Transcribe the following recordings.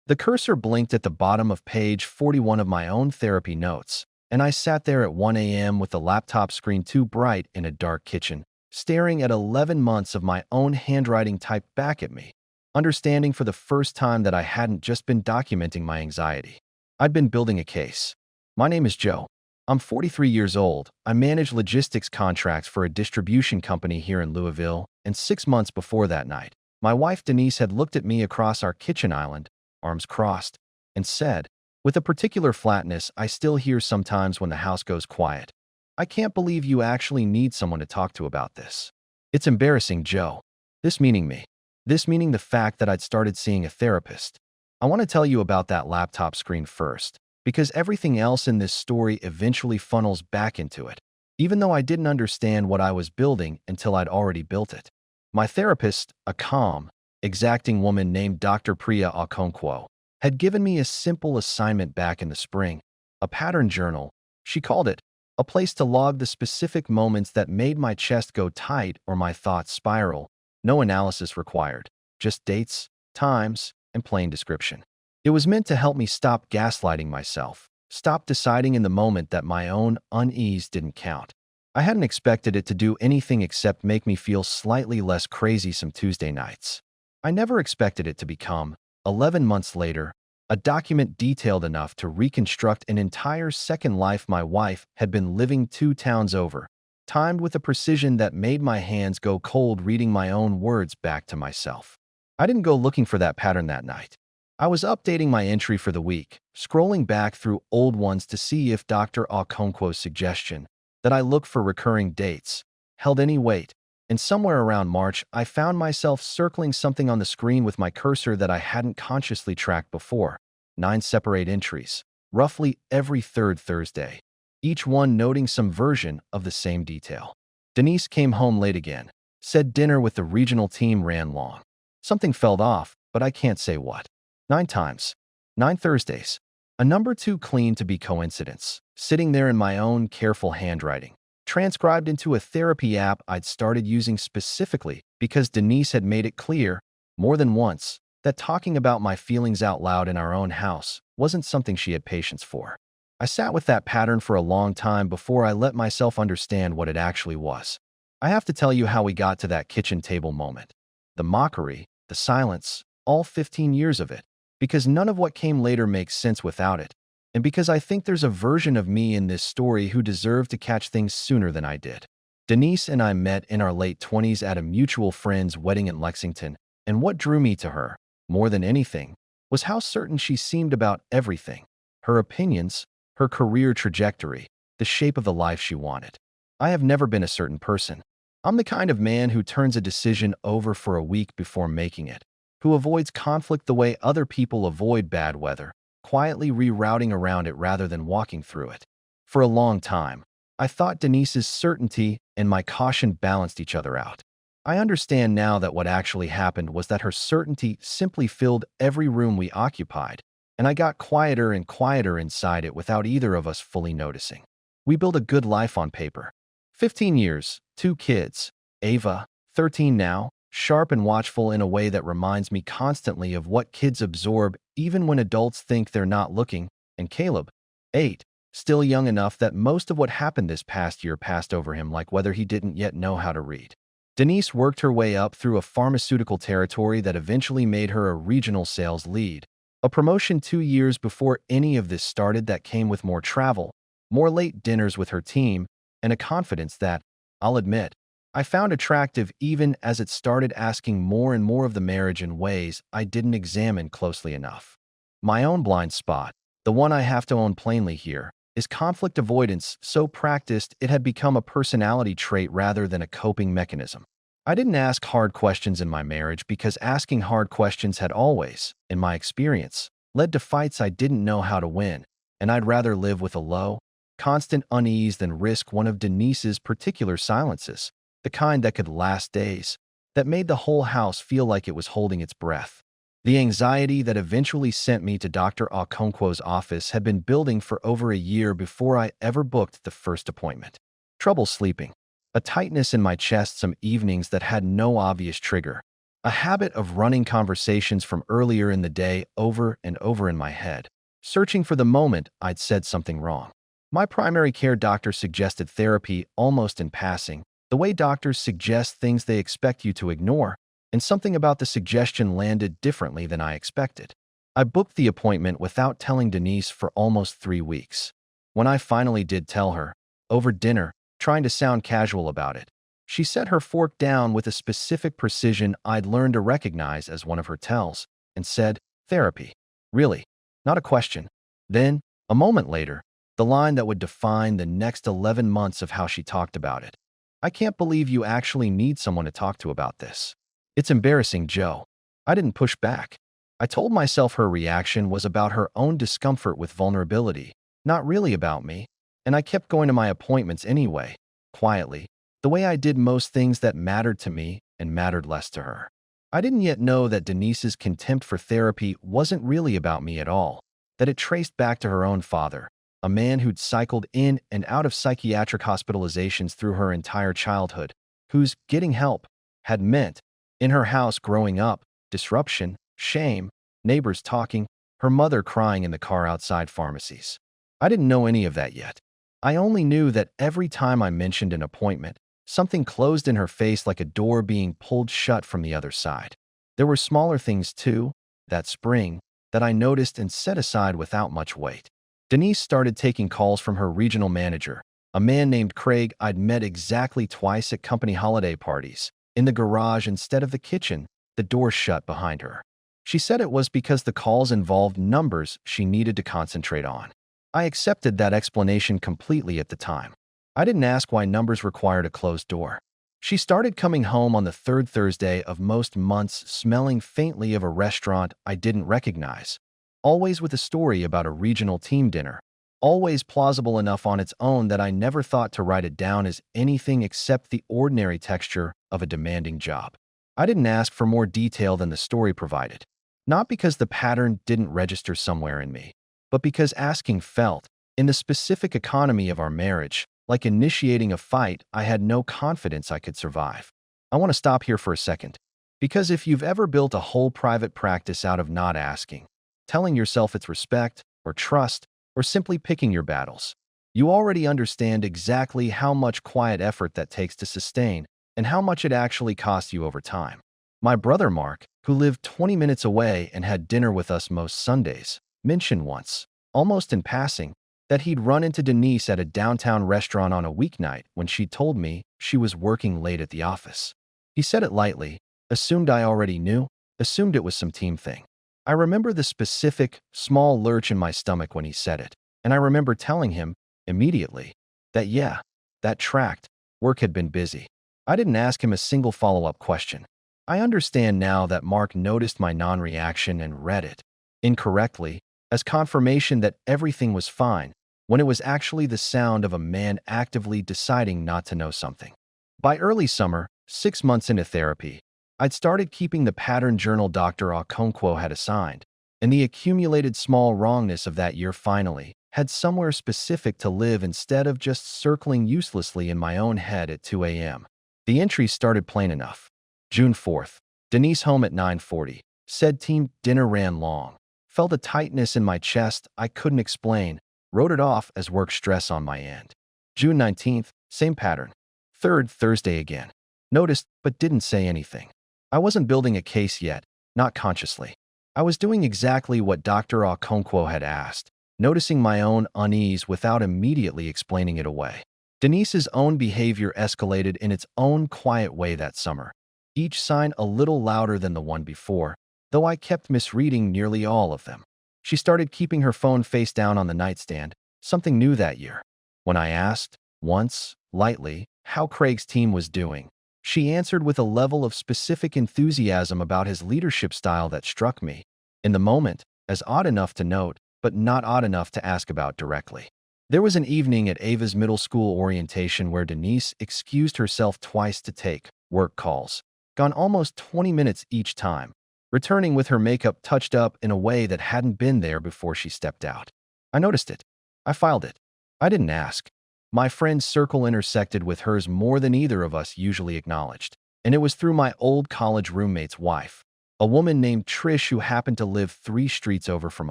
The cursor blinked at the bottom of page 41 of my own therapy notes, and I sat there at 1 a.m. with the laptop screen too bright in a dark kitchen, staring at 11 months of my own handwriting typed back at me, understanding for the first time that I hadn't just been documenting my anxiety. I'd been building a case. My name is Joe. I'm 43 years old. I manage logistics contracts for a distribution company here in Louisville, and 6 months before that night, my wife Denise had looked at me across our kitchen island, arms crossed, and said, with a particular flatness I still hear sometimes when the house goes quiet, "I can't believe you actually need someone to talk to about this. It's embarrassing, Joe." This meaning me. This meaning the fact that I'd started seeing a therapist. I want to tell you about that laptop screen first, because everything else in this story eventually funnels back into it, even though I didn't understand what I was building until I'd already built it. My therapist, a calm, exacting woman named Dr. Priya Okonkwo, had given me a simple assignment back in the spring, a pattern journal, she called it, a place to log the specific moments that made my chest go tight or my thoughts spiral. No analysis required, just dates, times, and plain description. It was meant to help me stop gaslighting myself, stop deciding in the moment that my own unease didn't count. I hadn't expected it to do anything except make me feel slightly less crazy some Tuesday nights. I never expected it to become, 11 months later, a document detailed enough to reconstruct an entire second life my wife had been living 2 towns over, timed with a precision that made my hands go cold reading my own words back to myself. I didn't go looking for that pattern that night. I was updating my entry for the week, scrolling back through old ones to see if Dr. Okonkwo's suggestion that I look for recurring dates held any weight, and somewhere around March, I found myself circling something on the screen with my cursor that I hadn't consciously tracked before. 9 separate entries, roughly every third Thursday, each one noting some version of the same detail. Denise came home late again, said dinner with the regional team ran long. Something felt off, but I can't say what. 9 times. 9 Thursdays. A number too clean to be coincidence, sitting there in my own careful handwriting, transcribed into a therapy app I'd started using specifically because Denise had made it clear, more than once, that talking about my feelings out loud in our own house wasn't something she had patience for. I sat with that pattern for a long time before I let myself understand what it actually was. I have to tell you how we got to that kitchen table moment. The mockery, the silence, all 15 years of it, because none of what came later makes sense without it. And because I think there's a version of me in this story who deserved to catch things sooner than I did. Denise and I met in our late 20s at a mutual friend's wedding in Lexington, and what drew me to her, more than anything, was how certain she seemed about everything. Her opinions, her career trajectory, the shape of the life she wanted. I have never been a certain person. I'm the kind of man who turns a decision over for a week before making it, who avoids conflict the way other people avoid bad weather, quietly rerouting around it rather than walking through it. For a long time, I thought Denise's certainty and my caution balanced each other out. I understand now that what actually happened was that her certainty simply filled every room we occupied, and I got quieter and quieter inside it without either of us fully noticing. We built a good life on paper. 15 years, 2 kids, Ava, 13 now, sharp and watchful in a way that reminds me constantly of what kids absorb even when adults think they're not looking, and Caleb, 8, still young enough that most of what happened this past year passed over him like whether he didn't yet know how to read. Denise worked her way up through a pharmaceutical territory that eventually made her a regional sales lead, a promotion 2 years before any of this started that came with more travel, more late dinners with her team, and a confidence that, I'll admit, I found attractive even as it started asking more and more of the marriage in ways I didn't examine closely enough. My own blind spot, the one I have to own plainly here, is conflict avoidance so practiced it had become a personality trait rather than a coping mechanism. I didn't ask hard questions in my marriage because asking hard questions had always, in my experience, led to fights I didn't know how to win, and I'd rather live with a low, constant unease than risk one of Denise's particular silences, the kind that could last days, that made the whole house feel like it was holding its breath. The anxiety that eventually sent me to Dr. Okonkwo's office had been building for over a year before I ever booked the first appointment. Trouble sleeping, a tightness in my chest some evenings that had no obvious trigger, a habit of running conversations from earlier in the day over and over in my head, searching for the moment I'd said something wrong. My primary care doctor suggested therapy almost in passing, the way doctors suggest things they expect you to ignore, and something about the suggestion landed differently than I expected. I booked the appointment without telling Denise for almost 3 weeks. When I finally did tell her, over dinner, trying to sound casual about it, she set her fork down with a specific precision I'd learned to recognize as one of her tells, and said, "Therapy. Really? Not a question." Then, a moment later, the line that would define the next 11 months of how she talked about it. "I can't believe you actually need someone to talk to about this. It's embarrassing, Joe." I didn't push back. I told myself her reaction was about her own discomfort with vulnerability, not really about me, and I kept going to my appointments anyway, quietly, the way I did most things that mattered to me and mattered less to her. I didn't yet know that Denise's contempt for therapy wasn't really about me at all, that it traced back to her own father, a man who'd cycled in and out of psychiatric hospitalizations through her entire childhood, whose getting help had meant, in her house growing up, disruption, shame, neighbors talking, her mother crying in the car outside pharmacies. I didn't know any of that yet. I only knew that every time I mentioned an appointment, something closed in her face like a door being pulled shut from the other side. There were smaller things too, that spring, that I noticed and set aside without much weight. Denise started taking calls from her regional manager, a man named Craig I'd met exactly twice at company holiday parties, in the garage instead of the kitchen, the door shut behind her. She said it was because the calls involved numbers she needed to concentrate on. I accepted that explanation completely at the time. I didn't ask why numbers required a closed door. She started coming home on the third Thursday of most months smelling faintly of a restaurant I didn't recognize, always with a story about a regional team dinner, always plausible enough on its own that I never thought to write it down as anything except the ordinary texture of a demanding job. I didn't ask for more detail than the story provided, not because the pattern didn't register somewhere in me, but because asking felt, in the specific economy of our marriage, like initiating a fight I had no confidence I could survive. I want to stop here for a second, because if you've ever built a whole private practice out of not asking, telling yourself it's respect, or trust, or simply picking your battles, you already understand exactly how much quiet effort that takes to sustain and how much it actually costs you over time. My brother Mark, who lived 20 minutes away and had dinner with us most Sundays, mentioned once, almost in passing, that he'd run into Denise at a downtown restaurant on a weeknight when she told me she was working late at the office. He said it lightly, assumed I already knew, assumed it was some team thing. I remember the specific, small lurch in my stomach when he said it, and I remember telling him, immediately, that yeah, that tracked, work had been busy. I didn't ask him a single follow-up question. I understand now that Mark noticed my non-reaction and read it, incorrectly, as confirmation that everything was fine, when it was actually the sound of a man actively deciding not to know something. By early summer, 6 months into therapy, I'd started keeping the pattern journal Dr. Okonkwo had assigned, and the accumulated small wrongness of that year finally had somewhere specific to live instead of just circling uselessly in my own head at 2 a.m. The entries started plain enough. June 4th, Denise home at 9:40. Said team dinner ran long. Felt a tightness in my chest I couldn't explain. Wrote it off as work stress on my end. June 19th, same pattern. Third Thursday again. Noticed, but didn't say anything. I wasn't building a case yet, not consciously. I was doing exactly what Dr. Okonkwo had asked, noticing my own unease without immediately explaining it away. Denise's own behavior escalated in its own quiet way that summer, each sign a little louder than the one before, though I kept misreading nearly all of them. She started keeping her phone face down on the nightstand, something new that year. When I asked, once, lightly, how Craig's team was doing, she answered with a level of specific enthusiasm about his leadership style that struck me, in the moment, as odd enough to note, but not odd enough to ask about directly. There was an evening at Ava's middle school orientation where Denise excused herself twice to take work calls, gone almost 20 minutes each time, returning with her makeup touched up in a way that hadn't been there before she stepped out. I noticed it. I filed it. I didn't ask. My friend's circle intersected with hers more than either of us usually acknowledged. and it was through my old college roommate's wife, a woman named Trish who happened to live 3 streets over from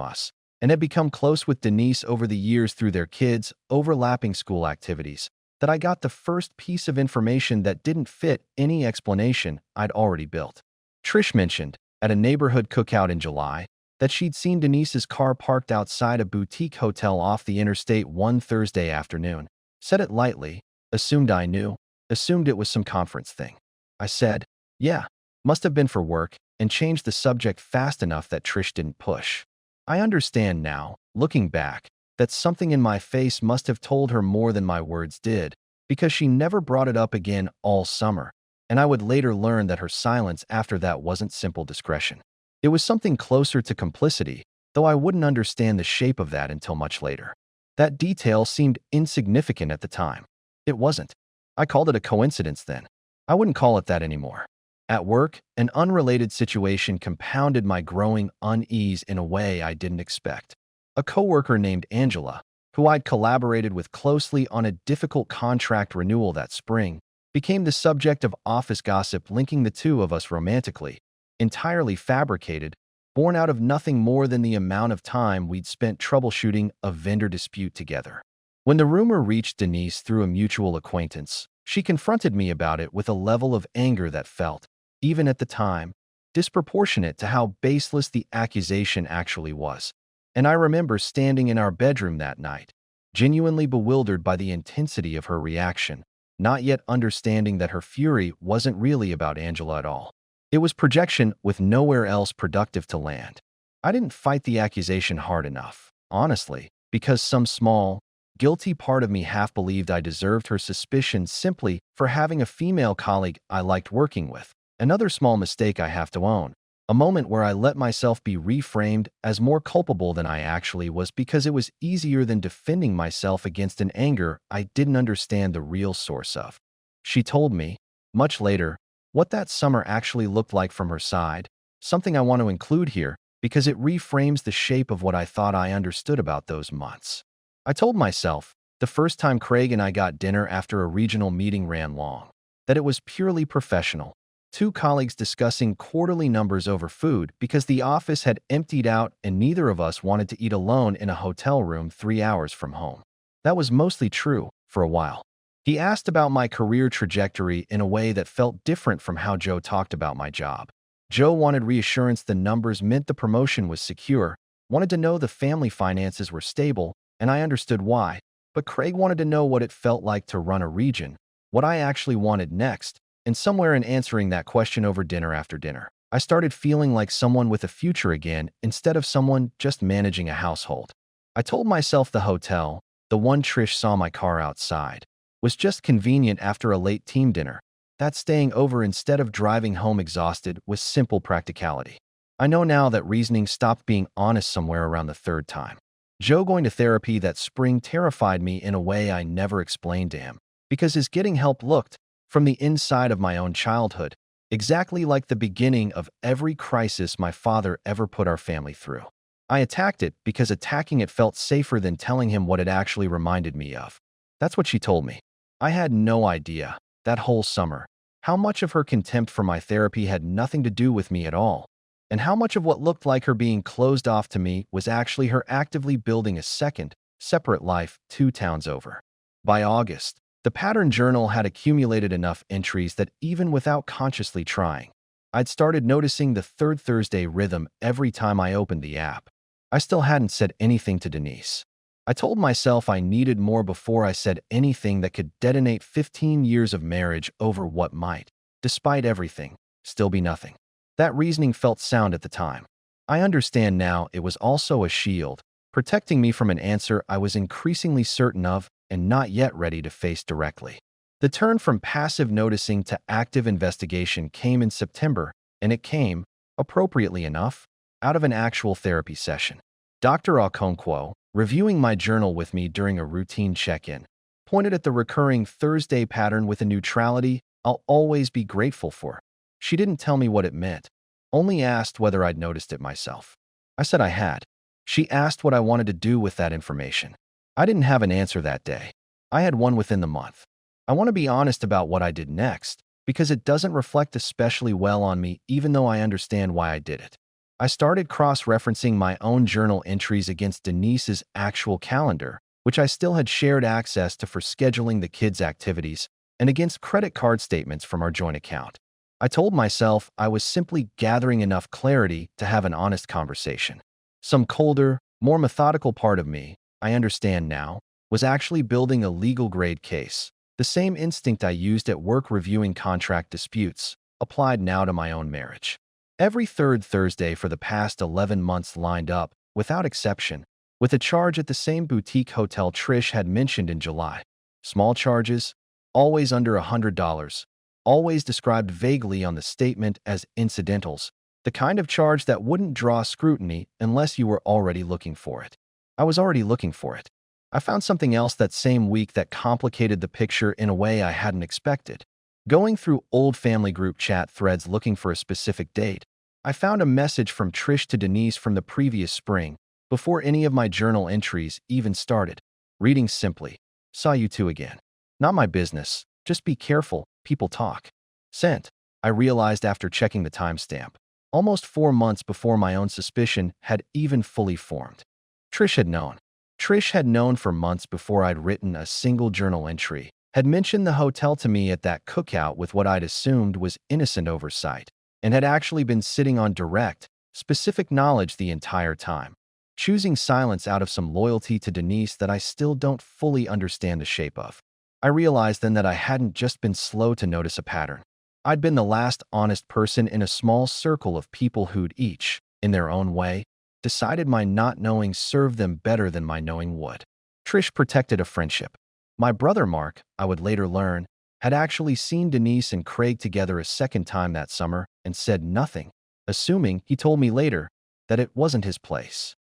us, and had become close with Denise over the years through their kids' overlapping school activities, that I got the first piece of information that didn't fit any explanation I'd already built. Trish mentioned, at a neighborhood cookout in July, that she'd seen Denise's car parked outside a boutique hotel off the interstate one Thursday afternoon. Said it lightly, assumed I knew, assumed it was some conference thing. I said, yeah, must have been for work, and changed the subject fast enough that Trish didn't push. I understand now, looking back, that something in my face must have told her more than my words did, because she never brought it up again all summer, and I would later learn that her silence after that wasn't simple discretion. It was something closer to complicity, though I wouldn't understand the shape of that until much later. That detail seemed insignificant at the time. It wasn't. I called it a coincidence then. I wouldn't call it that anymore. At work, an unrelated situation compounded my growing unease in a way I didn't expect. A coworker named Angela, who I'd collaborated with closely on a difficult contract renewal that spring, became the subject of office gossip linking the two of us romantically, entirely fabricated, born out of nothing more than the amount of time we'd spent troubleshooting a vendor dispute together. When the rumor reached Denise through a mutual acquaintance, she confronted me about it with a level of anger that felt, even at the time, disproportionate to how baseless the accusation actually was. And I remember standing in our bedroom that night, genuinely bewildered by the intensity of her reaction, not yet understanding that her fury wasn't really about Angela at all. It was projection with nowhere else productive to land. I didn't fight the accusation hard enough, honestly, because some small, guilty part of me half believed I deserved her suspicion simply for having a female colleague I liked working with. Another small mistake I have to own, a moment where I let myself be reframed as more culpable than I actually was because it was easier than defending myself against an anger I didn't understand the real source of. She told me, much later, what that summer actually looked like from her side, something I want to include here because it reframes the shape of what I thought I understood about those months. I told myself, the first time Craig and I got dinner after a regional meeting ran long, that it was purely professional. Two colleagues discussing quarterly numbers over food because the office had emptied out and neither of us wanted to eat alone in a hotel room 3 hours from home. That was mostly true for a while. He asked about my career trajectory in a way that felt different from how Joe talked about my job. Joe wanted reassurance the numbers meant the promotion was secure, wanted to know the family finances were stable, and I understood why. But Craig wanted to know what it felt like to run a region, what I actually wanted next, and somewhere in answering that question over dinner after dinner, I started feeling like someone with a future again instead of someone just managing a household. I told myself the hotel, the one Trish saw my car outside, was just convenient after a late team dinner, that staying over instead of driving home exhausted was simple practicality. I know now that reasoning stopped being honest somewhere around the third time. Joe going to therapy that spring terrified me in a way I never explained to him, because his getting help looked, from the inside of my own childhood, exactly like the beginning of every crisis my father ever put our family through. I attacked it because attacking it felt safer than telling him what it actually reminded me of. That's what she told me. I had no idea, that whole summer, how much of her contempt for my therapy had nothing to do with me at all, and how much of what looked like her being closed off to me was actually her actively building a second, separate life 2 towns over. By August, the pattern journal had accumulated enough entries that even without consciously trying, I'd started noticing the third Thursday rhythm every time I opened the app. I still hadn't said anything to Denise. I told myself I needed more before I said anything that could detonate 15 years of marriage over what might, despite everything, still be nothing. That reasoning felt sound at the time. I understand now it was also a shield, protecting me from an answer I was increasingly certain of and not yet ready to face directly. The turn from passive noticing to active investigation came in September, and it came, appropriately enough, out of an actual therapy session. Dr. Okonkwo, reviewing my journal with me during a routine check-in, pointed at the recurring Thursday pattern with a neutrality I'll always be grateful for. She didn't tell me what it meant, only asked whether I'd noticed it myself. I said I had. She asked what I wanted to do with that information. I didn't have an answer that day. I had one within the month. I want to be honest about what I did next, because it doesn't reflect especially well on me even though I understand why I did it. I started cross-referencing my own journal entries against Denise's actual calendar, which I still had shared access to for scheduling the kids' activities, and against credit card statements from our joint account. I told myself I was simply gathering enough clarity to have an honest conversation. Some colder, more methodical part of me, I understand now, was actually building a legal-grade case. The same instinct I used at work reviewing contract disputes applied now to my own marriage. Every third Thursday for the past 11 months lined up, without exception, with a charge at the same boutique hotel Trish had mentioned in July. Small charges, always under $100, always described vaguely on the statement as incidentals, the kind of charge that wouldn't draw scrutiny unless you were already looking for it. I was already looking for it. I found something else that same week that complicated the picture in a way I hadn't expected. Going through old family group chat threads looking for a specific date, I found a message from Trish to Denise from the previous spring, before any of my journal entries even started. Reading simply, "Saw you two again. Not my business. Just be careful, people talk." Sent. I realized after checking the timestamp. Almost 4 months before my own suspicion had even fully formed. Trish had known. Trish had known for months before I'd written a single journal entry, had mentioned the hotel to me at that cookout with what I'd assumed was innocent oversight, and had actually been sitting on direct, specific knowledge the entire time, choosing silence out of some loyalty to Denise that I still don't fully understand the shape of. I realized then that I hadn't just been slow to notice a pattern. I'd been the last honest person in a small circle of people who'd each, in their own way, decided my not knowing served them better than my knowing would. Trish protected a friendship. My brother Mark, I would later learn, had actually seen Denise and Craig together a second time that summer and said nothing, assuming, he told me later, that it wasn't his place.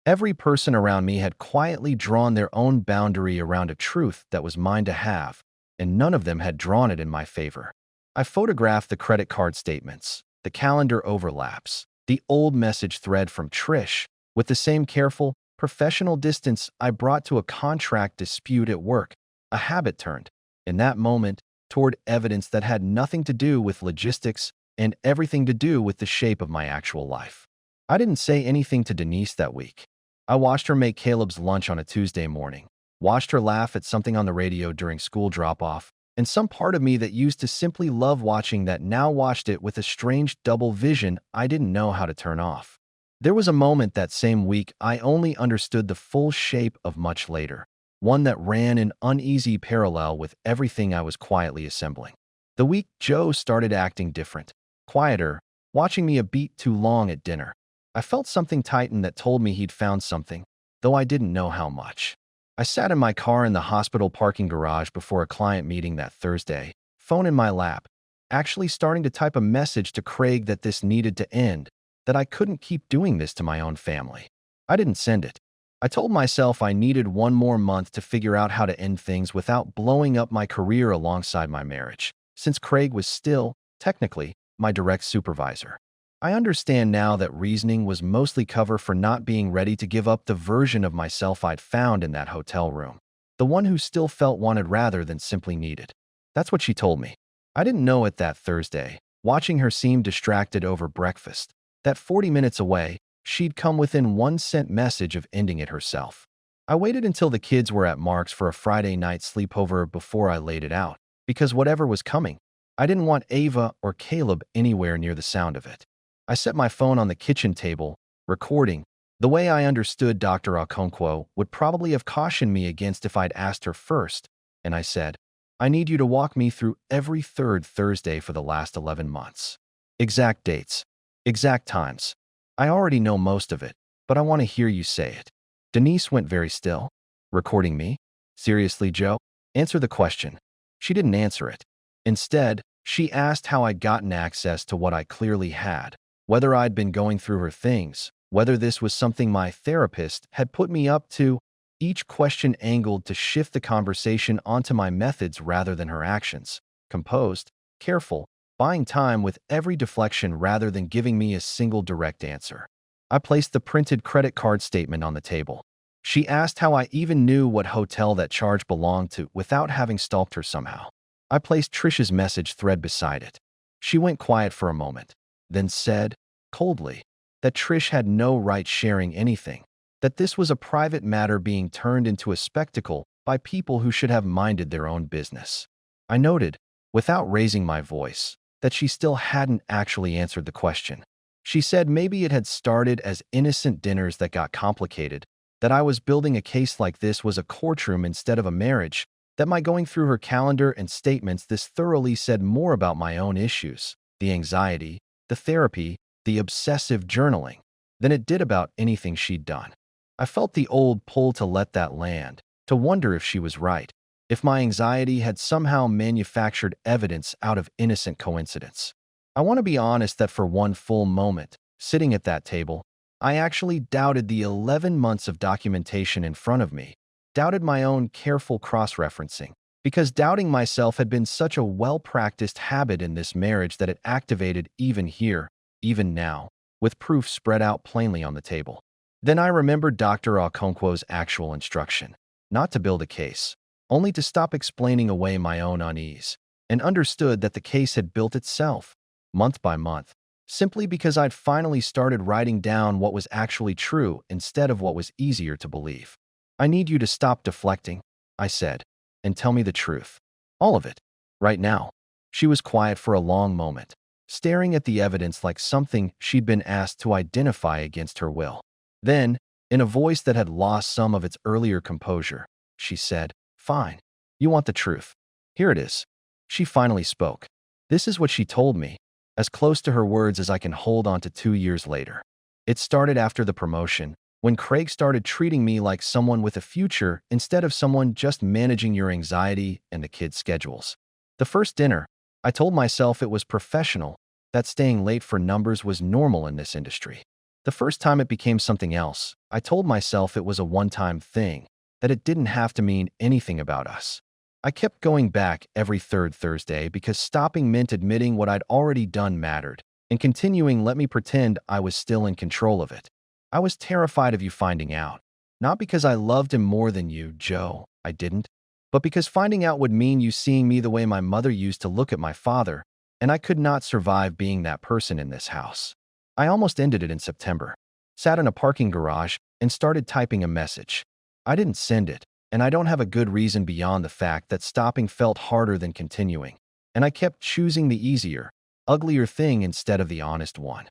Every person around me had quietly drawn their own boundary around a truth that was mine to have, and none of them had drawn it in my favor. I photographed the credit card statements, the calendar overlaps, the old message thread from Trish, with the same careful, professional distance I brought to a contract dispute at work, a habit turned, in that moment, toward evidence that had nothing to do with logistics and everything to do with the shape of my actual life. I didn't say anything to Denise that week. I watched her make Caleb's lunch on a Tuesday morning, watched her laugh at something on the radio during school drop-off, and some part of me that used to simply love watching that now watched it with a strange double vision I didn't know how to turn off. There was a moment that same week I only understood the full shape of much later, one that ran in uneasy parallel with everything I was quietly assembling. The week Joe started acting different, quieter, watching me a beat too long at dinner. I felt something tighten that told me he'd found something, though I didn't know how much. I sat in my car in the hospital parking garage before a client meeting that Thursday, phone in my lap, actually starting to type a message to Craig that this needed to end, that I couldn't keep doing this to my own family. I didn't send it. I told myself I needed 1 more month to figure out how to end things without blowing up my career alongside my marriage, since Craig was still, technically, my direct supervisor. I understand now that reasoning was mostly cover for not being ready to give up the version of myself I'd found in that hotel room, the one who still felt wanted rather than simply needed. That's what she told me. I didn't know it that Thursday, watching her seem distracted over breakfast, that 40 minutes away, she'd come within 1 sent message of ending it herself. I waited until the kids were at Mark's for a Friday night sleepover before I laid it out, because whatever was coming, I didn't want Ava or Caleb anywhere near the sound of it. I set my phone on the kitchen table, recording, the way I understood Dr. Okonkwo would probably have cautioned me against if I'd asked her first, and I said, "I need you to walk me through every third Thursday for the last 11 months. Exact dates, exact times. I already know most of it, but I want to hear you say it." Denise went very still. "Recording me? Seriously, Joe? Answer the question." She didn't answer it. Instead, she asked how I'd gotten access to what I clearly had, whether I'd been going through her things, whether this was something my therapist had put me up to, each question angled to shift the conversation onto my methods rather than her actions. Composed, careful, buying time with every deflection rather than giving me a single direct answer. I placed the printed credit card statement on the table. She asked how I even knew what hotel that charge belonged to without having stalked her somehow. I placed Trish's message thread beside it. She went quiet for a moment, then said, coldly, that Trish had no right sharing anything, that this was a private matter being turned into a spectacle by people who should have minded their own business. I noted, without raising my voice, that she still hadn't actually answered the question. She said maybe it had started as innocent dinners that got complicated, that I was building a case like this was a courtroom instead of a marriage, that my going through her calendar and statements this thoroughly said more about my own issues, the anxiety, the therapy, the obsessive journaling, than it did about anything she'd done. I felt the old pull to let that land, to wonder if she was right, if my anxiety had somehow manufactured evidence out of innocent coincidence. I want to be honest that for one full moment, sitting at that table, I actually doubted the 11 months of documentation in front of me, doubted my own careful cross-referencing, because doubting myself had been such a well-practiced habit in this marriage that it activated even here, even now, with proof spread out plainly on the table. Then I remembered Dr. Okonkwo's actual instruction, not to build a case, only to stop explaining away my own unease, and understood that the case had built itself, month by month, simply because I'd finally started writing down what was actually true instead of what was easier to believe. I need you to stop deflecting, I said, and tell me the truth. All of it. Right now. She was quiet for a long moment, staring at the evidence like something she'd been asked to identify against her will. Then, in a voice that had lost some of its earlier composure, she said, "Fine. You want the truth. Here it is." She finally spoke. This is what she told me, as close to her words as I can hold on to 2 years later. It started after the promotion, when Craig started treating me like someone with a future instead of someone just managing your anxiety and the kids' schedules. The first dinner, I told myself it was professional, that staying late for numbers was normal in this industry. The first time it became something else, I told myself it was a one-time thing, that it didn't have to mean anything about us. I kept going back every third Thursday because stopping meant admitting what I'd already done mattered, and continuing let me pretend I was still in control of it. I was terrified of you finding out. Not because I loved him more than you, Joe, I didn't, but because finding out would mean you seeing me the way my mother used to look at my father, and I could not survive being that person in this house. I almost ended it in September, sat in a parking garage, and started typing a message. I didn't send it, and I don't have a good reason beyond the fact that stopping felt harder than continuing, and I kept choosing the easier, uglier thing instead of the honest one.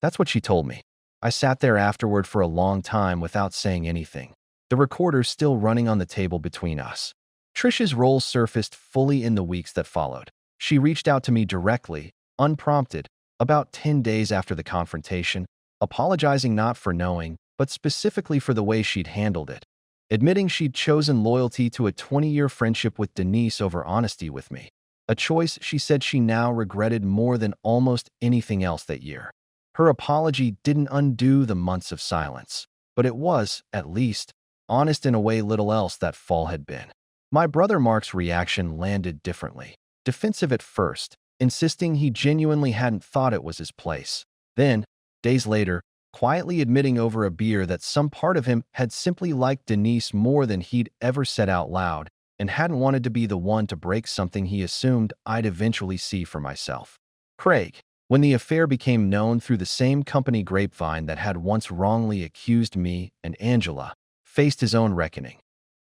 That's what she told me. I sat there afterward for a long time without saying anything, the recorder still running on the table between us. Trish's role surfaced fully in the weeks that followed. She reached out to me directly, unprompted, about 10 days after the confrontation, apologizing not for knowing, but specifically for the way she'd handled it, admitting she'd chosen loyalty to a 20-year friendship with Denise over honesty with me, a choice she said she now regretted more than almost anything else that year. Her apology didn't undo the months of silence, but it was, at least, honest in a way little else that fall had been. My brother Mark's reaction landed differently. Defensive at first, insisting he genuinely hadn't thought it was his place. Then, days later, quietly admitting over a beer that some part of him had simply liked Denise more than he'd ever said out loud and hadn't wanted to be the one to break something he assumed I'd eventually see for myself. Craig, when the affair became known through the same company grapevine that had once wrongly accused me and Angela, faced his own reckoning.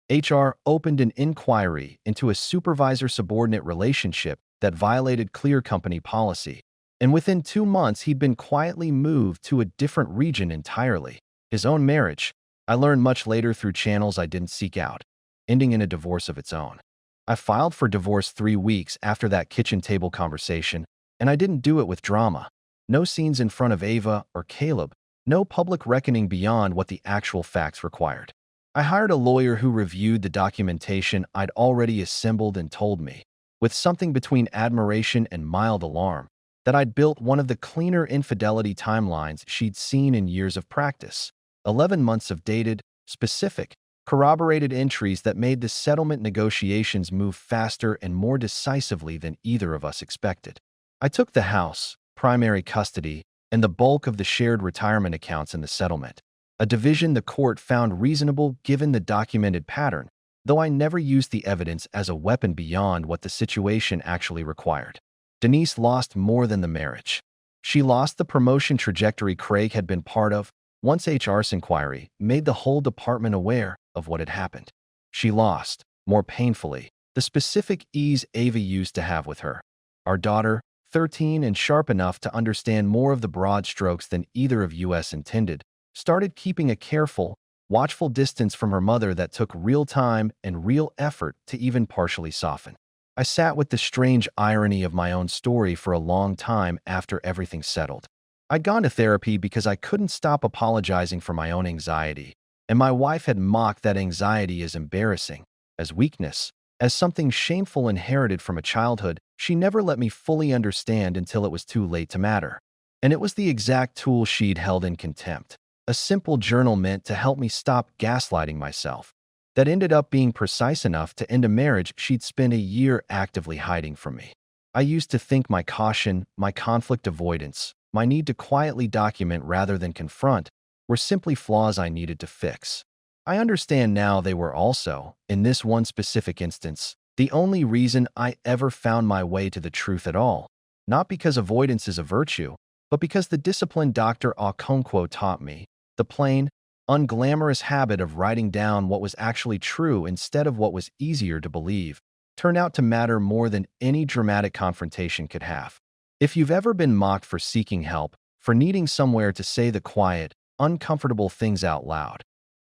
HR opened an inquiry into a supervisor-subordinate relationship that violated clear company policy, and within 2 months he'd been quietly moved to a different region entirely. His own marriage, I learned much later through channels I didn't seek out, ending in a divorce of its own. I filed for divorce 3 weeks after that kitchen table conversation, and I didn't do it with drama. No scenes in front of Ava or Caleb, no public reckoning beyond what the actual facts required. I hired a lawyer who reviewed the documentation I'd already assembled and told me, with something between admiration and mild alarm, that I'd built one of the cleaner infidelity timelines she'd seen in years of practice. 11 months of dated, specific, corroborated entries that made the settlement negotiations move faster and more decisively than either of us expected. I took the house, primary custody, and the bulk of the shared retirement accounts in the settlement, a division the court found reasonable given the documented pattern, though I never used the evidence as a weapon beyond what the situation actually required. Denise lost more than the marriage. She lost the promotion trajectory Craig had been part of once HR's inquiry made the whole department aware of what had happened. She lost, more painfully, the specific ease Ava used to have with her. Our daughter, 13 and sharp enough to understand more of the broad strokes than either of us intended, started keeping a careful, watchful distance from her mother that took real time and real effort to even partially soften. I sat with the strange irony of my own story for a long time after everything settled. I'd gone to therapy because I couldn't stop apologizing for my own anxiety, and my wife had mocked that anxiety as embarrassing, as weakness, as something shameful inherited from a childhood she never let me fully understand until it was too late to matter. And it was the exact tool she'd held in contempt. A simple journal meant to help me stop gaslighting myself, that ended up being precise enough to end a marriage she'd spent a year actively hiding from me. I used to think my caution, my conflict avoidance, my need to quietly document rather than confront were simply flaws I needed to fix. I understand now they were also, in this one specific instance, the only reason I ever found my way to the truth at all, not because avoidance is a virtue, but because the disciplined Dr. Okonkwo taught me the plain, unglamorous habit of writing down what was actually true instead of what was easier to believe turned out to matter more than any dramatic confrontation could have. If you've ever been mocked for seeking help, for needing somewhere to say the quiet, uncomfortable things out loud,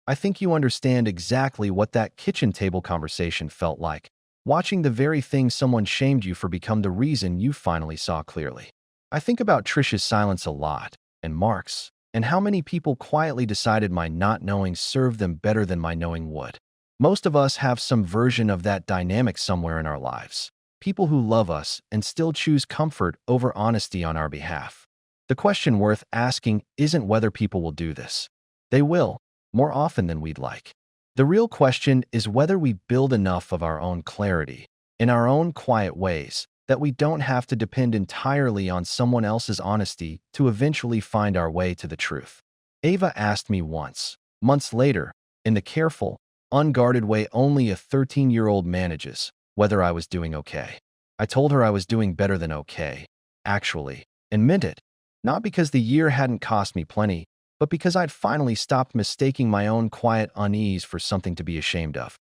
I think you understand exactly what that kitchen table conversation felt like, watching the very thing someone shamed you for become the reason you finally saw clearly. I think about Trish's silence a lot, and Mark's, and how many people quietly decided my not knowing served them better than my knowing would. Most of us have some version of that dynamic somewhere in our lives. People who love us and still choose comfort over honesty on our behalf. The question worth asking isn't whether people will do this. They will, more often than we'd like. The real question is whether we build enough of our own clarity, in our own quiet ways, that we don't have to depend entirely on someone else's honesty to eventually find our way to the truth. Ava asked me once, months later, in the careful, unguarded way only a 13-year-old manages, whether I was doing okay. I told her I was doing better than okay, actually, and meant it, not because the year hadn't cost me plenty, but because I'd finally stopped mistaking my own quiet unease for something to be ashamed of.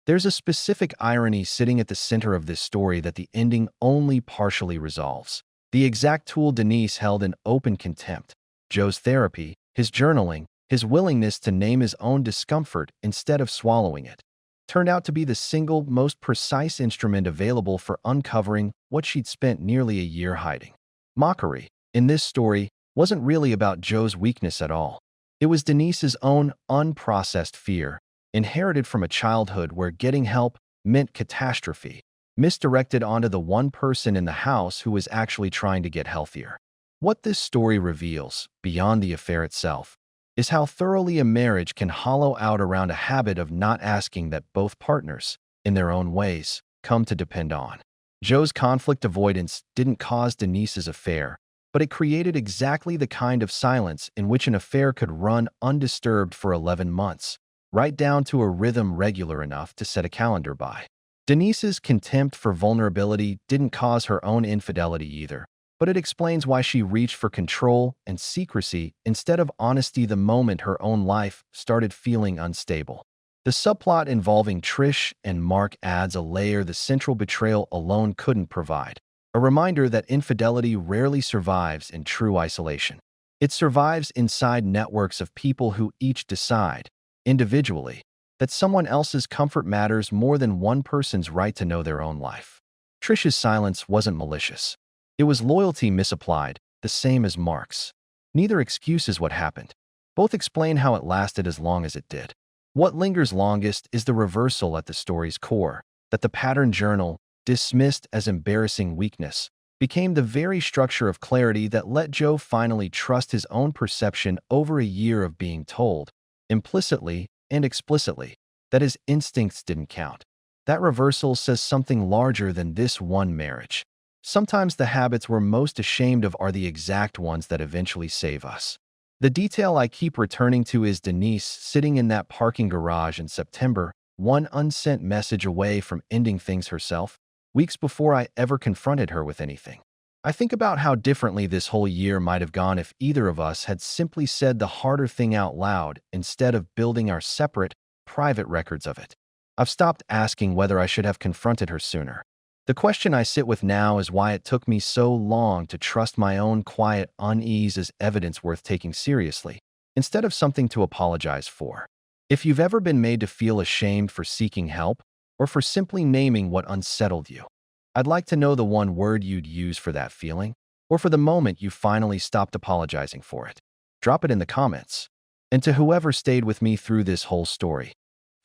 There's a specific irony sitting at the center of this story that the ending only partially resolves. The exact tool Denise held in open contempt, Joe's therapy, his journaling, his willingness to name his own discomfort instead of swallowing it, turned out to be the single most precise instrument available for uncovering what she'd spent nearly a year hiding. Mockery, in this story, wasn't really about Joe's weakness at all. It was Denise's own unprocessed fear, inherited from a childhood where getting help meant catastrophe, misdirected onto the one person in the house who was actually trying to get healthier. What this story reveals, beyond the affair itself, is how thoroughly a marriage can hollow out around a habit of not asking that both partners, in their own ways, come to depend on. Joe's conflict avoidance didn't cause Denise's affair, but it created exactly the kind of silence in which an affair could run undisturbed for 11 months, right down to a rhythm regular enough to set a calendar by. Denise's contempt for vulnerability didn't cause her own infidelity either, but it explains why she reached for control and secrecy instead of honesty the moment her own life started feeling unstable. The subplot involving Trish and Mark adds a layer the central betrayal alone couldn't provide, a reminder that infidelity rarely survives in true isolation. It survives inside networks of people who each decide, individually, that someone else's comfort matters more than one person's right to know their own life. Trish's silence wasn't malicious. It was loyalty misapplied, the same as Mark's. Neither excuses what happened. Both explain how it lasted as long as it did. What lingers longest is the reversal at the story's core, that the pattern journal, dismissed as embarrassing weakness, became the very structure of clarity that let Joe finally trust his own perception over a year of being told, implicitly and explicitly, that his instincts didn't count. That reversal says something larger than this one marriage. Sometimes the habits we're most ashamed of are the exact ones that eventually save us. The detail I keep returning to is Denise sitting in that parking garage in September, one unsent message away from ending things herself, weeks before I ever confronted her with anything. I think about how differently this whole year might have gone if either of us had simply said the harder thing out loud instead of building our separate, private records of it. I've stopped asking whether I should have confronted her sooner. The question I sit with now is why it took me so long to trust my own quiet unease as evidence worth taking seriously, instead of something to apologize for. If you've ever been made to feel ashamed for seeking help, or for simply naming what unsettled you, I'd like to know the one word you'd use for that feeling, or for the moment you finally stopped apologizing for it. Drop it in the comments. And to whoever stayed with me through this whole story,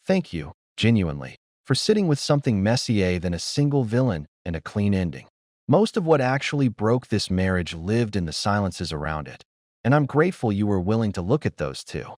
thank you, genuinely, for sitting with something messier than a single villain and a clean ending. Most of what actually broke this marriage lived in the silences around it, and I'm grateful you were willing to look at those too.